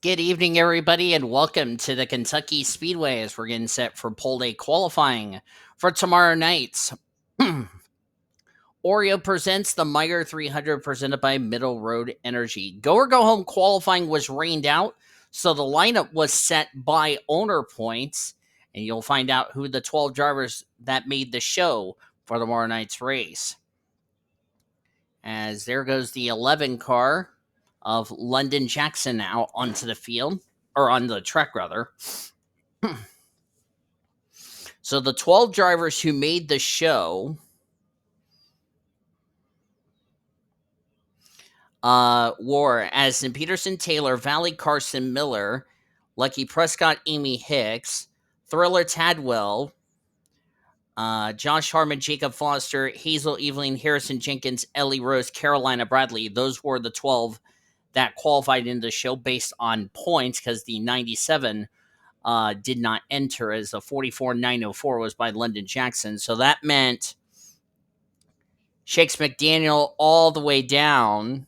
Good evening, everybody, and welcome to the Kentucky Speedway as we're getting set for pole day qualifying for tomorrow night. Oreo presents the Meyer 300 presented by Middle Road Energy. Go or go home qualifying was rained out, so the lineup was set by owner points, and you'll find out who the 12 drivers that made the show for tomorrow night's race. As there goes the 11 car of London Jackson out onto the field, or on the track, rather. So the 12 drivers who made the show were Addison Peterson, Taylor, Valley, Carson Miller, Lucky Prescott, Amy Hicks, Thriller Tadwell, Josh Harmon, Jacob Foster, Hazel Evelyn, Harrison Jenkins, Ellie Rose, Carolina Bradley. Those were the 12 that qualified in the show based on points because the 97 did not enter as the 44,904 was by London Jackson. So that meant Shakes McDaniel all the way down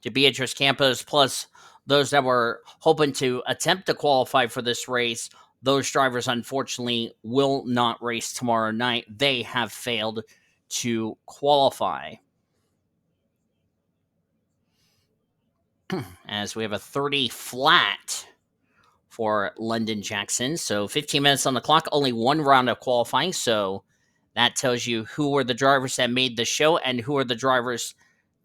to Beatrice Campos, plus those that were hoping to attempt to qualify for this race. Those drivers, unfortunately, will not race tomorrow night. They have failed to qualify. As we have a 30 flat for London Jackson. So 15 minutes on the clock, only one round of qualifying. So that tells you who were the drivers that made the show and who are the drivers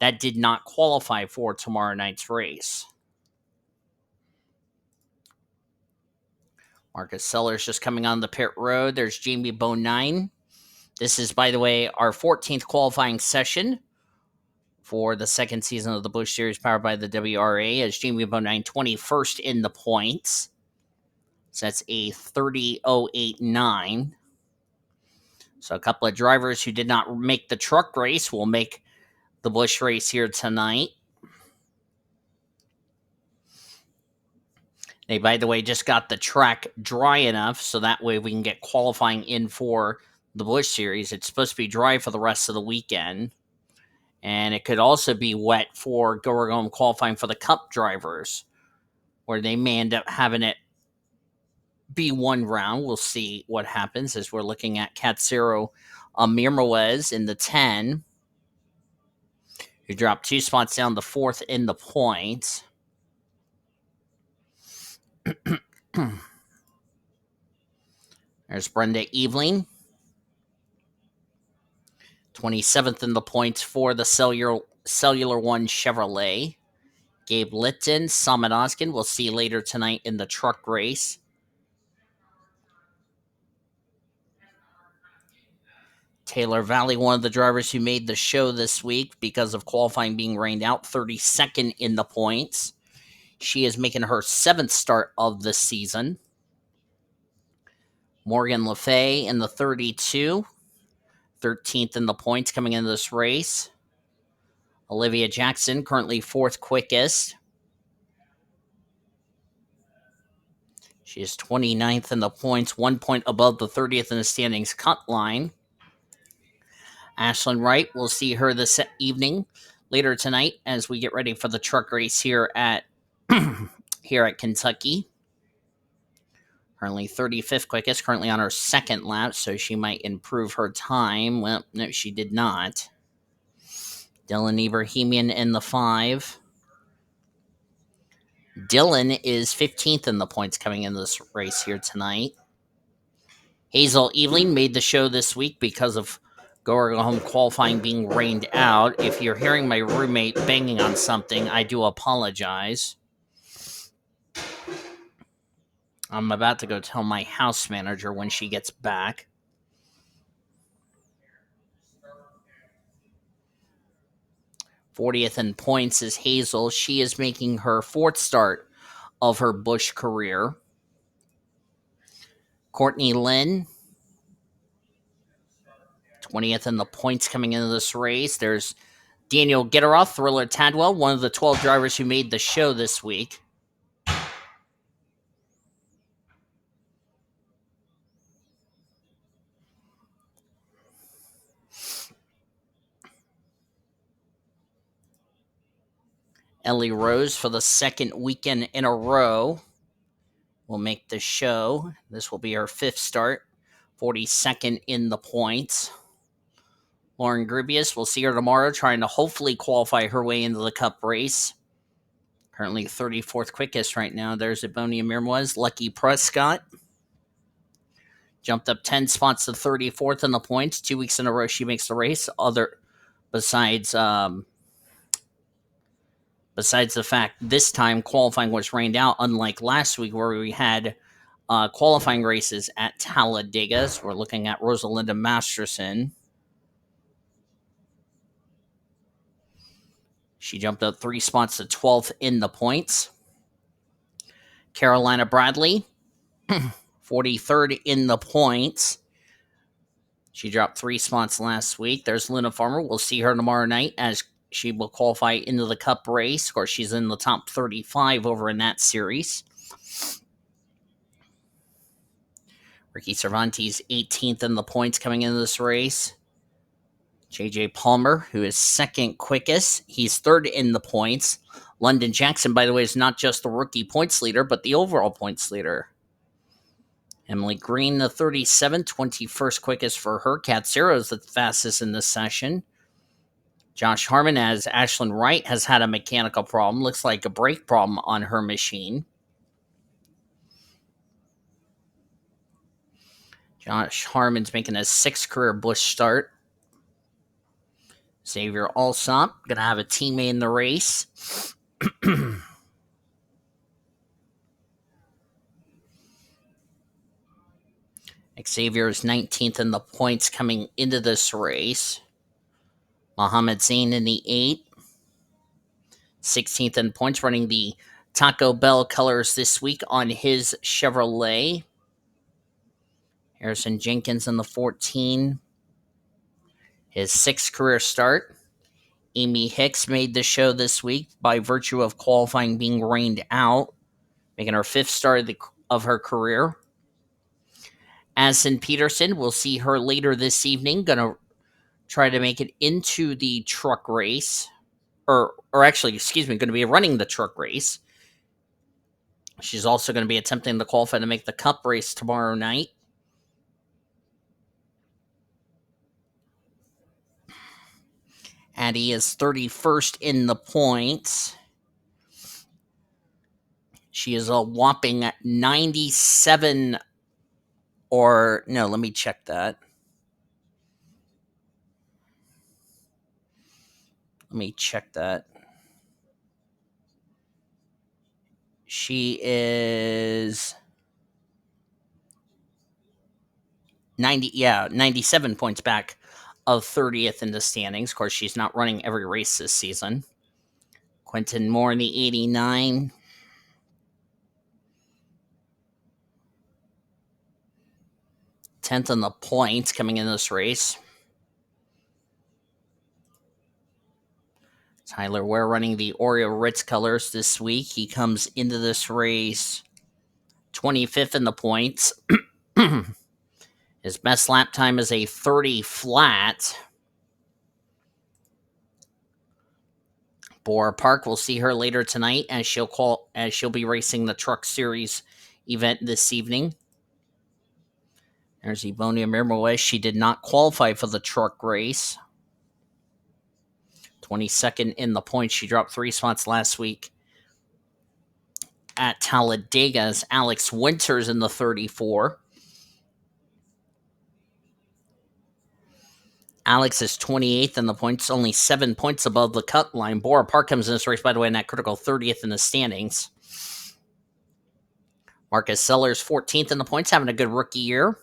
that did not qualify for tomorrow night's race. Marcus Sellers just coming on the pit road. There's Jamie Bonine. This is, by the way, our 14th qualifying session for the second season of the Busch Series powered by the WRA, as Jamie Bonine 21st in the points. So that's a 30.089. So a couple of drivers who did not make the truck race will make the Busch race here tonight. They, by the way, just got the track dry enough so that way we can get qualifying in for the Busch Series. It's supposed to be dry for the rest of the weekend. And it could also be wet for go or go home qualifying for the Cup drivers, where they may end up having it be one round. We'll see what happens as we're looking at Katsuro Amirmawez in the 10, who dropped 2 spots down, the 4th in the points. There's Brenda Eveling, 27th in the points for the Cellular One Chevrolet. Gabe Litton, Samet Oskin, we'll see later tonight in the truck race. Taylor Valley, one of the drivers who made the show this week because of qualifying being rained out, 32nd in the points. She is making her 7th start of the season. Morgan Le Fay in the 32, 13th in the points coming into this race. Olivia Jackson, currently 4th quickest. She is 29th in the points, 1 point above the 30th in the standings cut line. Ashlyn Wright, we'll see her this evening later tonight as we get ready for the truck race here at Kentucky. Currently 35th quickest, currently on her 2nd lap, so she might improve her time. Well, no, she did not. Dylan Ibrahimian in the 5. Dylan is 15th in the points coming into this race here tonight. Hazel Eveling made the show this week because of go or go home qualifying being rained out. If you're hearing my roommate banging on something, I do apologize. I'm about to go tell my house manager when she gets back. '40th in points is Hazel. She is making her 4th start of her Busch career. Courtney Lynn, 20th in the points coming into this race. There's Daniel Gitteroth, Thriller Tadwell, one of the 12 drivers who made the show this week. Ellie Rose, for the second weekend in a row, will make the show. This will be her fifth start, 42nd in the points. Lauren Grubius, we'll see her tomorrow, trying to hopefully qualify her way into the Cup race. Currently 34th quickest right now. There's Ebonia Mirmoz. Lucky Prescott jumped up 10 spots to 34th in the points. 2 weeks in a row she makes the race. Besides the fact this time qualifying was rained out, unlike last week where we had qualifying races at Talladega. So we're looking at Rosalinda Masterson. She jumped up 3 spots to 12th in the points. Carolina Bradley, 43rd in the points. She dropped 3 spots last week. There's Luna Farmer. We'll see her tomorrow night as she will qualify into the Cup race. Of course, she's in the top 35 over in that series. Ricky Cervantes, 18th in the points coming into this race. JJ Palmer, who is second quickest. He's third in the points. London Jackson, by the way, is not just the rookie points leader, but the overall points leader. Emily Green, the 37th, 21st quickest for her. Kat Zero is the fastest in this session. Josh Harmon, as Ashlyn Wright has had a mechanical problem. Looks like a brake problem on her machine. Josh Harmon's making a 6th career Busch start. Xavier Alsop, going to have a teammate in the race. Xavier is 19th in the points coming into this race. Mohammed Zain in the 8th. 16th in points, running the Taco Bell colors this week on his Chevrolet. Harrison Jenkins in the 14. His 6th career start. Amy Hicks made the show this week by virtue of qualifying being rained out, making her 5th start of her career. Addison Peterson, we'll see her later this evening, going to try to make it into the truck race. Or actually, going to be running the truck race. She's also going to be attempting to qualify to make the Cup race tomorrow night. Addie is 31st in the points. She is a whopping 97, or no, let me check that. She is 97 points back of 30th in the standings. Of course, she's not running every race this season. Quentin Moore in the 89. Tenth on the points coming in this race. Tyler Ware running the Oreo Ritz colors this week. He comes into this race 25th in the points. His best lap time is a 30 flat. Bora Park, we'll see her later tonight as she'll be racing the Truck Series event this evening. There's Ebonia Mirmoez. She did not qualify for the truck race. 22nd in the points. She dropped 3 spots last week at Talladega's. Alex Winters in the 34. Alex is 28th in the points, only 7 points above the cut line. Bora Park comes in this race, by the way, in that critical 30th in the standings. Marcus Sellers, 14th in the points, having a good rookie year.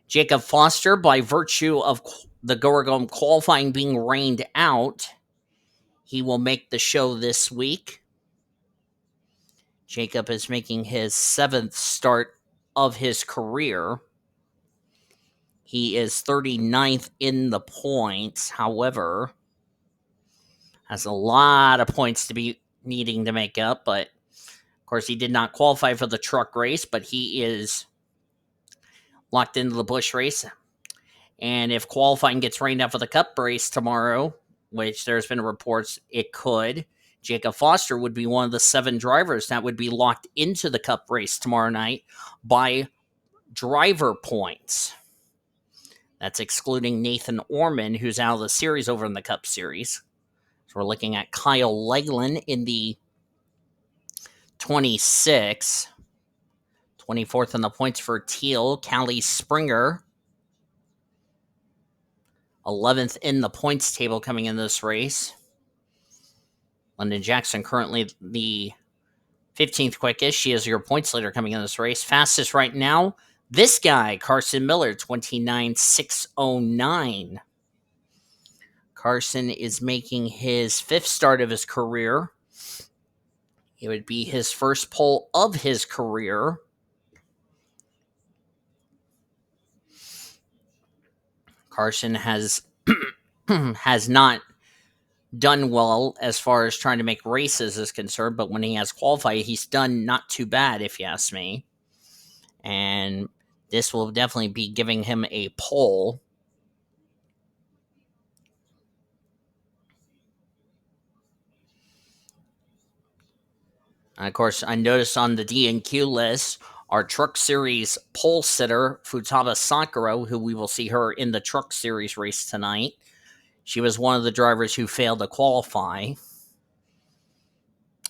Jacob Foster, by virtue of the Goragom qualifying being rained out, he will make the show this week. Jacob is making his 7th start of his career. He is 39th in the points, however, has a lot of points to be needing to make up, but of course he did not qualify for the truck race, but he is locked into the Busch race. And if qualifying gets rained out for the Cup race tomorrow, which there's been reports it could, Jacob Foster would be one of the 7 drivers that would be locked into the Cup race tomorrow night by driver points. That's excluding Nathan Orman, who's out of the series over in the Cup Series. So we're looking at Kyle Legland in the 26. 24th in the points for Teal. Callie Springer, 11th in the points table coming in this race. London Jackson currently the 15th quickest. She is your points leader coming in this race. Fastest right now, this guy, Carson Miller, 29,609. Carson is making his 5th start of his career. It would be his first pole of his career. Carson has has not done well as far as trying to make races is concerned, but when he has qualified, he's done not too bad, if you ask me. And this will definitely be giving him a pole. And of course, I noticed on the D&Q list, our Truck Series pole sitter, Futaba Sakura, who we will see her in the Truck Series race tonight. She was one of the drivers who failed to qualify.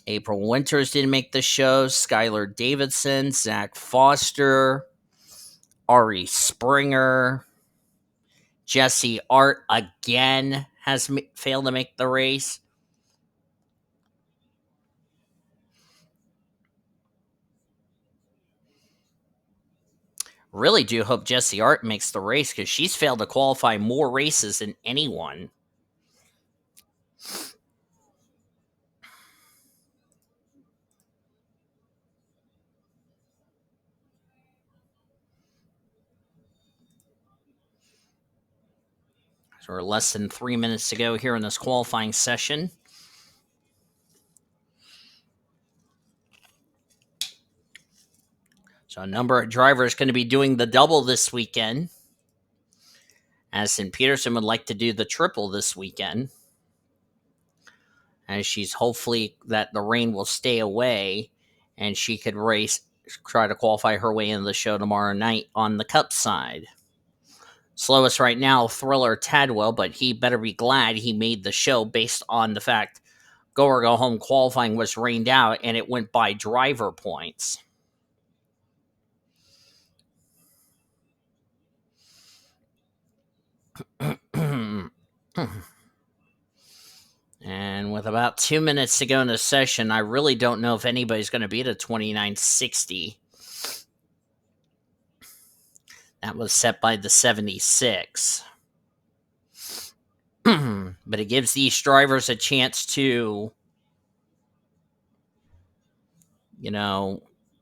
April Winters didn't make the show. Skylar Davidson, Zach Foster, Ari Springer, Jesse Art again has failed to make the race. Really do hope Jesse Art makes the race because she's failed to qualify more races than anyone. So we're less than 3 minutes to go here in this qualifying session. So a number of drivers going to be doing the double this weekend. Addison Peterson would like to do the triple this weekend. As she's hopefully that the rain will stay away and she could try to qualify her way into the show tomorrow night on the Cup side. Slowest right now, Thriller Tadwell, but he better be glad he made the show based on the fact go or go home qualifying was rained out and it went by driver points. And with about 2 minutes to go in the session, I really don't know if anybody's going to beat a 2960. That was set by the 76. But it gives these drivers a chance to,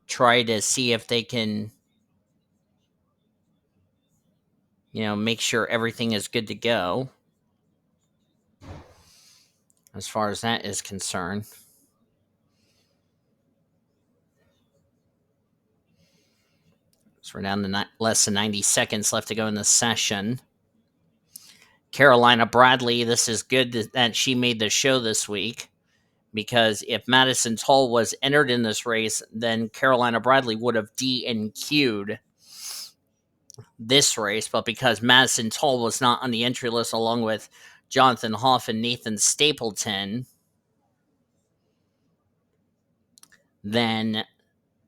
try to see if they can, make sure everything is good to go as far as that is concerned. So we're down to less than 90 seconds left to go in the session. Carolina Bradley, this is good that she made the show this week, because if Madison Toll was entered in this race, then Carolina Bradley would have DNQ'd this race. But because Madison Toll was not on the entry list along with Jonathan Hoff and Nathan Stapleton, then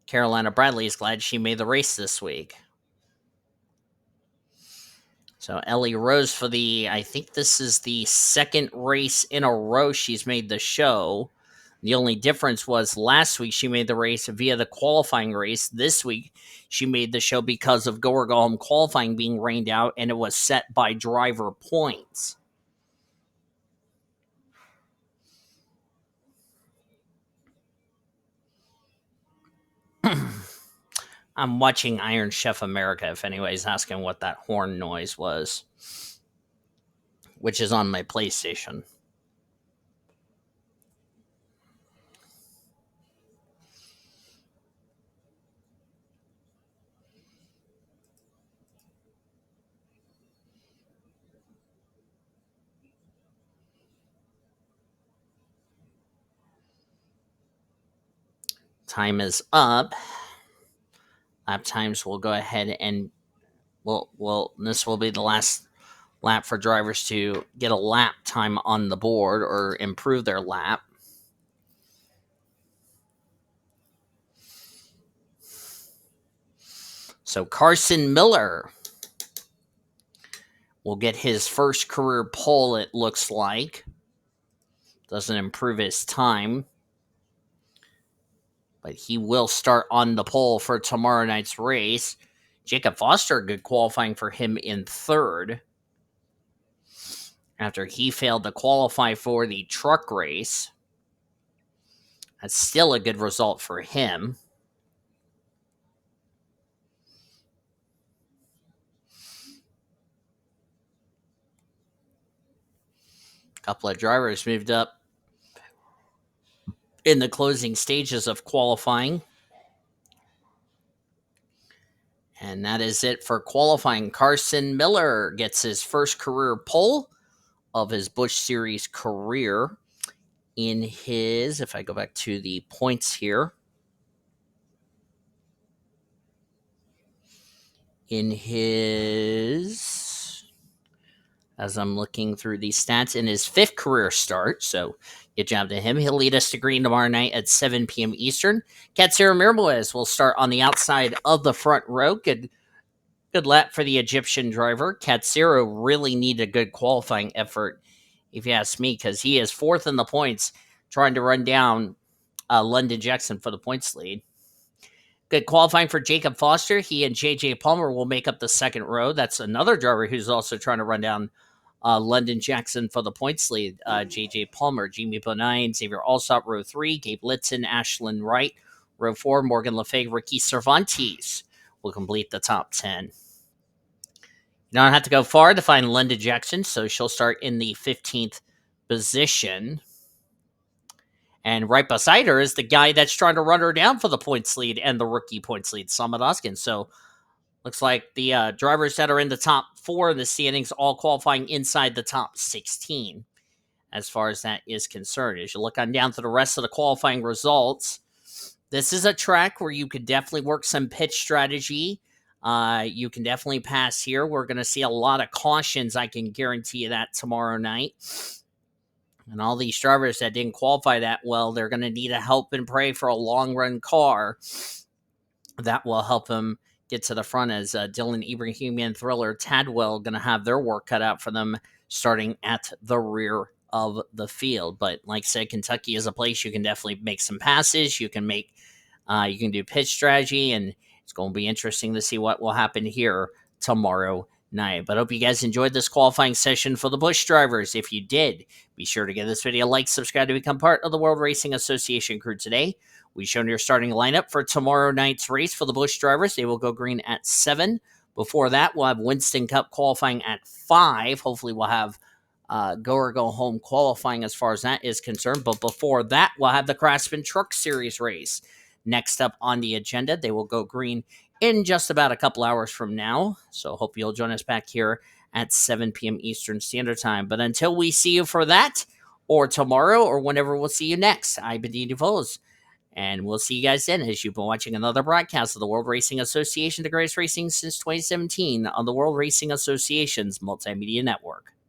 Carolina Bradley is glad she made the race this week. So Ellie Rose for I think this is the 2nd race in a row she's made the show. The only difference was last week she made the race via the qualifying race. This week she made the show because of go or go home qualifying being rained out, and it was set by driver points. I'm watching Iron Chef America, if anybody's asking what that horn noise was, which is on my PlayStation. Time is up. Lap times will go ahead and this will be the last lap for drivers to get a lap time on the board or improve their lap. So Carson Miller will get his first career pole, it looks like. Doesn't improve his time, but he will start on the pole for tomorrow night's race. Jacob Foster, good qualifying for him in third after he failed to qualify for the truck race. That's still a good result for him. A couple of drivers moved up in the closing stages of qualifying. And that is it for qualifying. Carson Miller gets his first career pole of his Busch Series career in his, if I go back to the points here, in his, as I'm looking through these stats, in his fifth career start. So good job to him. He'll lead us to green tomorrow night at 7 p.m. Eastern. Katsira Mirmoez will start on the outside of the front row. Good lap for the Egyptian driver. Katsira really needed a good qualifying effort, if you ask me, because he is fourth in the points, trying to run down London Jackson for the points lead. Good qualifying for Jacob Foster. He and J.J. Palmer will make up the second row. That's another driver who's also trying to run down London Jackson for the points lead. J.J. Palmer, Jimmy Bonine, Xavier Alsop, row 3, Gabe Litzen, Ashlyn Wright, row 4, Morgan Lefebvre, Ricky Cervantes will complete the top 10. You don't have to go far to find London Jackson, so she'll start in the 15th position. And right beside her is the guy that's trying to run her down for the points lead and the rookie points lead, Summit Oskin. So looks like the drivers that are in the top 4 in the standings all qualifying inside the top 16 as far as that is concerned. As you look on down to the rest of the qualifying results, this is a track where you could definitely work some pitch strategy. You can definitely pass here. We're going to see a lot of cautions, I can guarantee you that, tomorrow night. And all these drivers that didn't qualify that well, they're going to need a help and pray for a long-run car that will help them get to the front, as Dylan Ibrahim and Thriller Tadwell going to have their work cut out for them starting at the rear of the field. But like I said, Kentucky is a place you can definitely make some passes. You can do pitch strategy, and it's going to be interesting to see what will happen here tomorrow night. But I hope you guys enjoyed this qualifying session for the Busch drivers. If you did, be sure to give this video a like, subscribe to become part of the World Racing Association crew today. We've shown your starting lineup for tomorrow night's race for the Busch drivers. They will go green at 7. Before that, we'll have Winston Cup qualifying at 5. Hopefully we'll have go or go home qualifying as far as that is concerned. But before that, we'll have the Craftsman Truck Series race. Next up on the agenda, they will go green in just about a couple hours from now. So hope you'll join us back here at 7 p.m. Eastern Standard Time. But until we see you for that, or tomorrow, or whenever we'll see you next, I've been Dean DeVos, and we'll see you guys then, as you've been watching another broadcast of the World Racing Association, the greatest racing since 2017 on the World Racing Association's Multimedia Network.